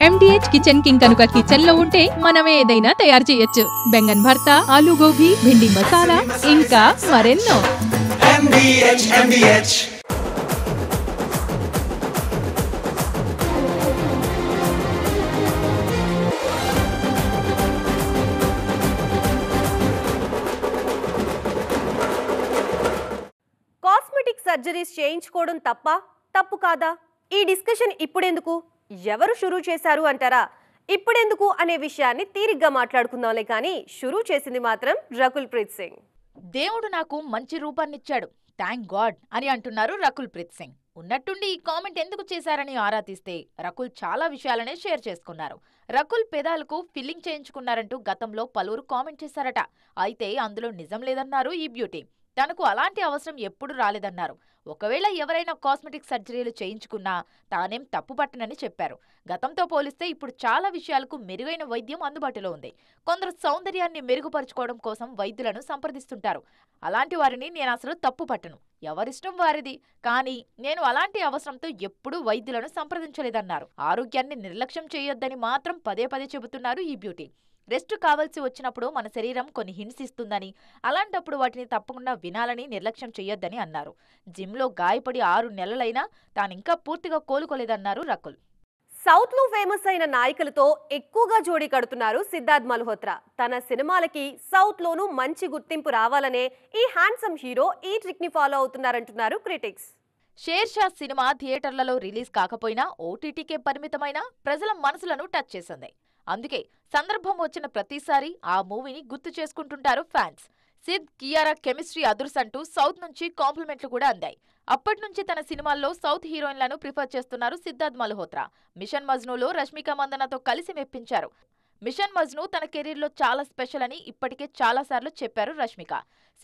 MDH kitchen king కనుక kitchen లో ఉంటే మనమే ఏదైనా తయారు చేయొచ్చు. బెంగన్ భర్తా, ఆలు గోబీ, భిండి మసాలా, ఇంకా మరెన్నో. MDH. కాస్మెటిక్ సర్జరీస్ చేయించుకోవడం తప్పు కాదా? ఈ డిస్కషన్ ఇప్పుడెందుకు, ఎవరు షురూ చేశారు అంటారా? ఇప్పుడెందుకు అనే విషయాన్ని తీరిగ్గా మాట్లాడుకుందాంలే, కానీ షురూ చేసింది మాత్రం రకుల్ ప్రీత్ సింగ్. దేవుడు నాకు మంచి రూపాన్నిచ్చాడు, థ్యాంక్ గాడ్ అని అంటున్నారు రకుల్ ప్రీత్ సింగ్. ఉన్నట్టుండి ఈ కామెంట్ ఎందుకు చేశారని ఆరా తీస్తే రకుల్ చాలా విషయాలనే షేర్ చేసుకున్నారు. రకుల్ పెదాలకు ఫిల్లింగ్ చేయించుకున్నారంటూ గతంలో పలువురు కామెంట్ చేశారట. అయితే అందులో నిజం లేదన్నారు ఈ బ్యూటీ. తనకు అలాంటి అవసరం ఎప్పుడు రాలేదన్నారు. ఒకవేళ ఎవరైనా కాస్మెటిక్ సర్జరీలు చేయించుకున్నా తానేం తప్పుపట్టనని చెప్పారు. గతంతో పోలిస్తే ఇప్పుడు చాలా విషయాలకు మెరుగైన వైద్యం అందుబాటులో ఉంది. కొందరు సౌందర్యాన్ని మెరుగుపరుచుకోవడం కోసం వైద్యులను సంప్రదిస్తుంటారు. అలాంటి వారిని నేను అసలు తప్పుపట్టను, ఎవరిష్టం వారిది. కానీ నేను అలాంటి అవసరంతో ఎప్పుడూ వైద్యులను సంప్రదించలేదన్నారు. ఆరోగ్యాన్ని నిర్లక్ష్యం చేయొద్దని మాత్రం పదే పదే చెబుతున్నారు ఈ బ్యూటీ. రెస్ట్ కావాల్సి వచ్చినప్పుడు మన శరీరం కొన్ని హింట్స్ ఇస్తుందని, అలాంటప్పుడు వాటిని తప్పకుండా వినాలని నిర్లక్ష్యం చేయొద్దని అన్నారు. జిమ్లో గాయపడి 6 నెలలైనా తానింకా పూర్తిగా కోలుకోలేదన్నారు రకుల్. సౌత్ లో ఫేమస్ అయిన నాయకులతో ఎక్కువగా జోడీ కడుతున్నారు సిద్ధార్థ్ మల్హోత్రా. తన సినిమాలకి సౌత్ లోనూ మంచి గుర్తింపు రావాలనే ఈ హ్యాండ్సమ్ హీరో ఈ ట్రిక్ ని ఫాలో అవుతున్నారంటున్నారు క్రిటిక్స్. షేర్షా సినిమా థియేటర్లలో రిలీజ్ కాకపోయినా ఓటీటీకే పరిమితమైన ప్రజల మనసులను టచ్ చేసింది. అందుకే సందర్భం వచ్చిన ప్రతిసారి ఆ మూవీని గుర్తు చేసుకుంటుంటారు ఫ్యాన్స్. సిద్ కియారా కెమిస్ట్రీ అదుర్స్ అంటూ సౌత్ నుంచి కాంప్లిమెంట్లు కూడా అందాయి. అప్పట్నుంచి తన సినిమాల్లో సౌత్ హీరోయిన్లను ప్రిఫర్ చేస్తున్నారు సిద్ధార్థ్ మల్హోత్రా. మిషన్ మజ్నూలో రష్మిక మందనతో కలిసి మెప్పించారు. మిషన్ మజ్ను తన కెరీర్లో చాలా స్పెషల్ అని ఇప్పటికే చాలాసార్లు చెప్పారు రష్మిక.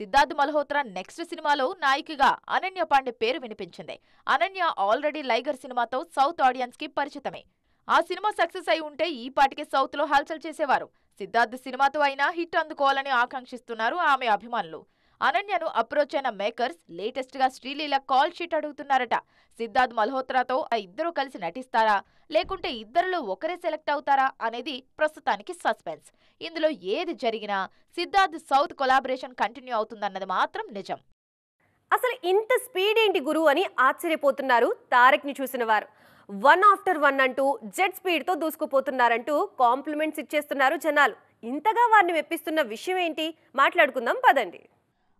సిద్ధార్థ్ మల్హోత్రా నెక్స్ట్ సినిమాలో నాయికగా అనన్య పాండే పేరు వినిపించింది. అనన్య ఆల్రెడీ లైగర్ సినిమాతో సౌత్ ఆడియన్స్ కి పరిచితమే. ఆ సినిమా సక్సెస్ అయి ఉంటే ఈ పాటికే సౌత్ లో హల్చల్ చేసేవారు. సిద్ధార్థ్ సినిమాతో అయినా హిట్ అందుకోవాలని ఆకాంక్షిస్తున్నారు ఆమె అభిమానులు. అనన్యను అప్రోచ్ అయిన మేకర్స్ లేటెస్ట్ గా శ్రీలీల కాల్ షీట్ అడుగుతున్నారట. సిద్ధార్థ్ మల్హోత్రాతో ఆ ఇద్దరు కలిసి నటిస్తారా, లేకుంటే ఇద్దరిలో ఒకరే సెలెక్ట్ అవుతారా అనేది ప్రస్తుతానికి సస్పెన్స్. ఇందులో ఏది జరిగినా సిద్ధార్థ్ సౌత్ కొలాబరేషన్ కంటిన్యూ అవుతుందన్నది మాత్రం నిజం. అసలు ఇంత స్పీడ్ ఏంటి గురు అని ఆశ్చర్యపోతున్నారు తారక్ ని చూసిన వారు. 1 ఆఫ్టర్ 1 అంటూ జెట్ స్పీడ్ తో దూసుకుపోతున్నారంటూ కాంప్లిమెంట్స్ ఇచ్చేస్తున్నారు జనాలు. ఇంతగా వారిని మెప్పిస్తున్న విషయం ఏంటి, మాట్లాడుకుందాం పదండి.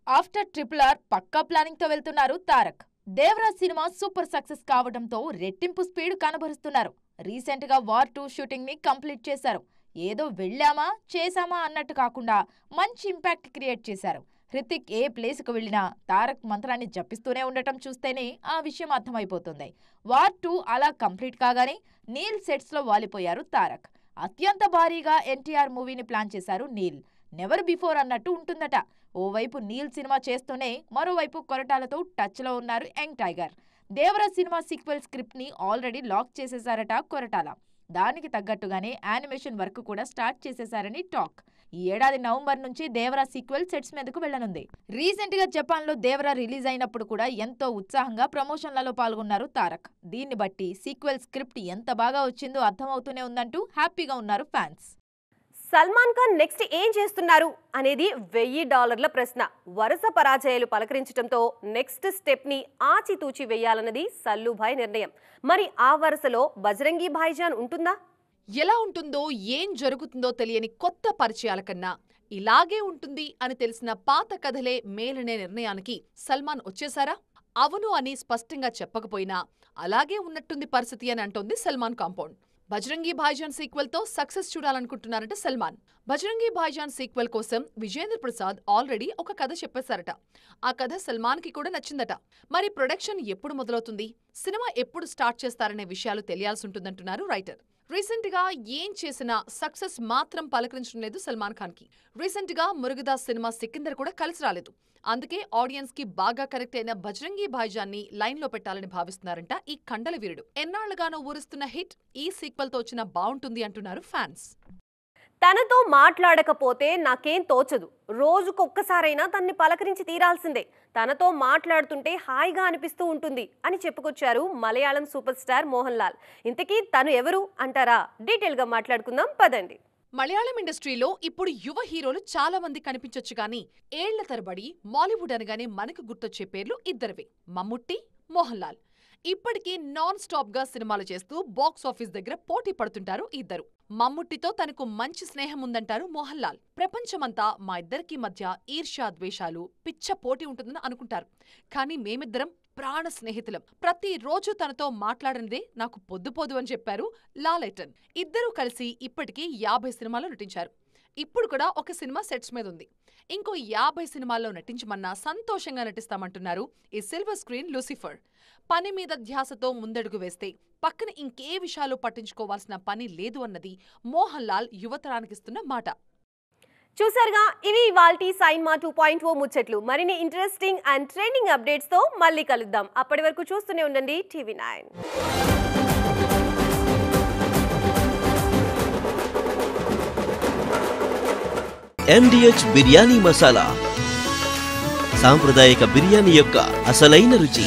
ఆఫ్టర్ RRR పక్కా ప్లానింగ్ తో వెళ్తున్నారు తారక్. దేవరాజ్ సినిమా సూపర్ సక్సెస్ కావడంతో రెట్టింపు స్పీడ్ కనబరుస్తున్నారు. రీసెంట్ గా వార్ 2 షూటింగ్ ని కంప్లీట్ చేశారు. ఏదో వెళ్ళామా చేశామా అన్నట్టు కాకుండా మంచి ఇంపాక్ట్ క్రియేట్ చేశారు. హృతిక్ ఏ ప్లేస్కు వెళ్లినా తారక్ మంత్రాన్ని జపిస్తూనే ఉండటం చూస్తేనే ఆ విషయం అర్థమైపోతుంది. వార్ 2 అలా కంప్లీట్ కాగానే నీల్ సెట్స్ లో వాలిపోయారు తారక్. అత్యంత భారీగా ఎన్టీఆర్ మూవీని ప్లాన్ చేశారు నీల్. నెవర్ బిఫోర్ అన్నట్టు ఉంటుందట. ఓవైపు నీల్ సినిమా చేస్తూనే మరోవైపు కొరటాలతో టచ్ లో ఉన్నారు యంగ్ టైగర్. దేవరాజ్ సినిమా సీక్వెల్ స్క్రిప్ట్ ని ఆల్రెడీ లాక్ చేసేశారట కొరటాల. దానికి తగ్గట్టుగానే యానిమేషన్ వర్క్ కూడా స్టార్ట్ చేసేశారని టాక్. ఈ ఏడాది నవంబర్ నుంచి దేవరా సీక్వెల్ సెట్స్ మీదకు వెళ్లనుంది. రీసెంట్ గా జపాన్ లో దేవరా రిలీజ్ అయినప్పుడు కూడా ఎంతో ఉత్సాహంగా ప్రమోషన్లలో పాల్గొన్నారు తారక్. దీన్ని బట్టి సీక్వెల్ స్క్రిప్ట్ ఎంత బాగా వచ్చిందో అర్థమవుతూనే ఉందంటూ హ్యాపీగా ఉన్నారు ఫ్యాన్స్. సల్మాన్ ఖాన్ నెక్స్ట్ ఏం చేస్తున్నారు అనేది $1000 ప్రశ్న. వరుస పరాజయాలు పలకరించడంతో నెక్స్ట్ స్టెప్ ని ఆచితూచి వేయాలన్నది సల్లుభాయ్ నిర్ణయం. మరి ఆ వరుసలో బజరంగి భాయ్జాన్ ఉంటుందా? ఎలా ఉంటుందో, ఏం జరుగుతుందో తెలియని కొత్త పరిచయాల కన్నా ఇలాగే ఉంటుంది అని తెలిసిన పాత కథలే మేలనే నిర్ణయానికి సల్మాన్ వచ్చేశారా? అవును అని స్పష్టంగా చెప్పకపోయినా అలాగే ఉన్నట్టుంది పరిస్థితి అని అంటోంది సల్మాన్ కాంపౌండ్. బజరంగి భాయ్జాన్ సీక్వెల్ తో సక్సెస్ చూడాలనుకుంటున్నారట సల్మాన్. బజరంగి భాయ్జాన్ సీక్వెల్ కోసం విజేంద్ర ప్రసాద్ ఆల్రెడీ ఒక కథ చెప్పేశారట. ఆ కథ సల్మాన్ కి కూడా నచ్చిందట. మరి ప్రొడక్షన్ ఎప్పుడు మొదలవుతుంది, సినిమా ఎప్పుడు స్టార్ట్ చేస్తారనే విషయాలు తెలియాల్సి ఉంటుందంటున్నారు రైటర్. రీసెంట్ గా ఏం చేసినా సక్సెస్ మాత్రం పలకరించడం లేదు సల్మాన్ ఖాన్ కి. రీసెంట్ గా మురుగదాస్ సినిమా సికిందర్ కూడా కలిసి రాలేదు. అందుకే ఆడియన్స్ కి బాగా కనెక్ట్ అయిన బజరంగి భాయ్జాన్ ని లైన్ లో పెట్టాలని భావిస్తున్నారంట ఈ కండల వీరుడు. ఎన్నాళ్లుగానో ఊరిస్తున్న హిట్ ఈ సీక్వెల్ తో వచ్చినా బాగుంటుంది అంటున్నారు ఫ్యాన్స్. తనతో మాట్లాడకపోతే నాకేం తోచదు, రోజుకొక్కసారైనా తన్ని పలకరించి తీరాల్సిందే, తనతో మాట్లాడుతుంటే హాయిగా అనిపిస్తూ ఉంటుంది అని చెప్పుకొచ్చారు మలయాళం సూపర్ స్టార్ మోహన్ లాల్. ఇంతకీ తను ఎవరు అంటారా? డీటెయిల్గా మాట్లాడుకుందాం పదండి. మలయాళం ఇండస్ట్రీలో ఇప్పుడు యువ హీరోలు చాలా మంది కనిపించొచ్చు కానీ ఏళ్ల తరబడి మాలీవుడ్ అనగానే మనకు గుర్తొచ్చే పేర్లు ఇద్దరివే, మమ్ముట్టి, మోహన్ లాల్. ఇప్పటికీ నాన్ స్టాప్ గా సినిమాలు చేస్తూ బాక్స్ ఆఫీస్ దగ్గర పోటీ పడుతుంటారు ఇద్దరు. మమ్ముట్టితో తనకు మంచి స్నేహం ఉందంటారు మోహన్ లాల్. ప్రపంచమంతా మా ఇద్దరికి మధ్య ఈర్ష్యా ద్వేషాలు, పిచ్చ పోటీ ఉంటుందని అనుకుంటారు. కానీ మేమిద్దరం ప్రాణ స్నేహితులం, ప్రతిరోజు తనతో మాట్లాడనిదే నాకు పొద్దుపోదు అని చెప్పారు లాలైటన్. ఇద్దరూ కలిసి ఇప్పటికీ 50 సినిమాల్లో నటించారు. ఇప్పుడు కూడా ఒక సినిమా సెట్స్ మీద ఉంది. ఇంకో 50 సినిమాల్లో నటించమన్నా సంతోషంగా నటిస్తామంటున్నారు ఈ సిల్వర్ స్క్రీన్ లూసిఫర్. పని మీద ధ్యాసతో ముందడుగు వేస్తే పక్కన ఇంకే విషయాలు పట్టించుకోవాల్సిన పని లేదు అన్నది మోహన్ లాల్ యువతరానికిస్తున్న మాట. చూసారుగా, ఇవి ఇవాల్టి సైన్మా 2.0 ముచ్చట్లు. మరిన్ని ఇంట్రెస్టింగ్ అండ్ ట్రెండింగ్ అప్డేట్స్ తో మళ్ళీ కలుద్దాం. అప్పటి వరకు చూస్తూనే ఉండండి TV9. MDH బిర్యానీ మసాలా, సాంప్రదాయక బిర్యానీ యొక్క అసలైన రుచి.